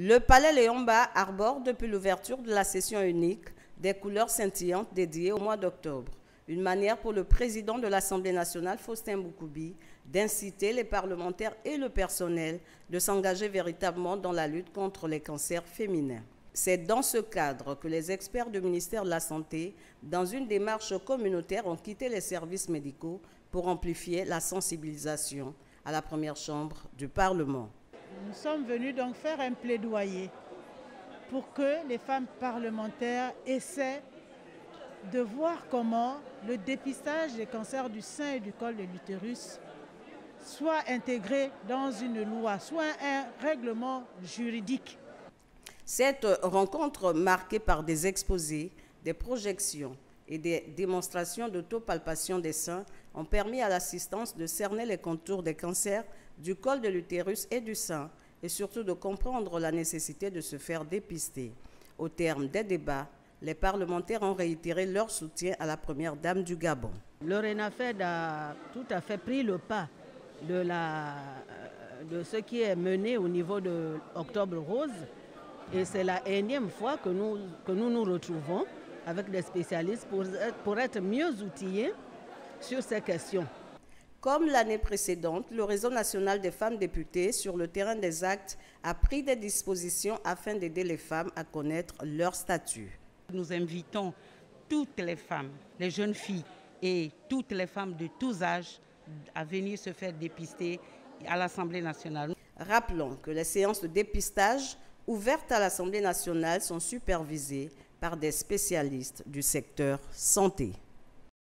Le Palais Léon-Mba arbore depuis l'ouverture de la session unique des couleurs scintillantes dédiées au mois d'octobre. Une manière pour le président de l'Assemblée nationale, Faustin Boukoubi, d'inciter les parlementaires et le personnel de s'engager véritablement dans la lutte contre les cancers féminins. C'est dans ce cadre que les experts du ministère de la Santé, dans une démarche communautaire, ont quitté les services médicaux pour amplifier la sensibilisation à la première chambre du Parlement. Nous sommes venus donc faire un plaidoyer pour que les femmes parlementaires essaient de voir comment le dépistage des cancers du sein et du col de l'utérus soit intégré dans une loi, soit un règlement juridique. Cette rencontre marquée par des exposés, des projections et des démonstrations d'autopalpation des seins ont permis à l'assistance de cerner les contours des cancers du col de l'utérus et du sein et surtout de comprendre la nécessité de se faire dépister. Au terme des débats, les parlementaires ont réitéré leur soutien à la première dame du Gabon. Le RENAFED a tout à fait pris le pas de ce qui est mené au niveau de Octobre Rose. Et c'est la énième fois que nous nous retrouvons avec des spécialistes pour être mieux outillés sur ces questions. Comme l'année précédente, le Réseau national des femmes députées sur le terrain des actes a pris des dispositions afin d'aider les femmes à connaître leur statut. Nous invitons toutes les femmes, les jeunes filles et toutes les femmes de tous âges à venir se faire dépister à l'Assemblée nationale. Rappelons que les séances de dépistage ouvertes à l'Assemblée nationale sont supervisées par des spécialistes du secteur santé.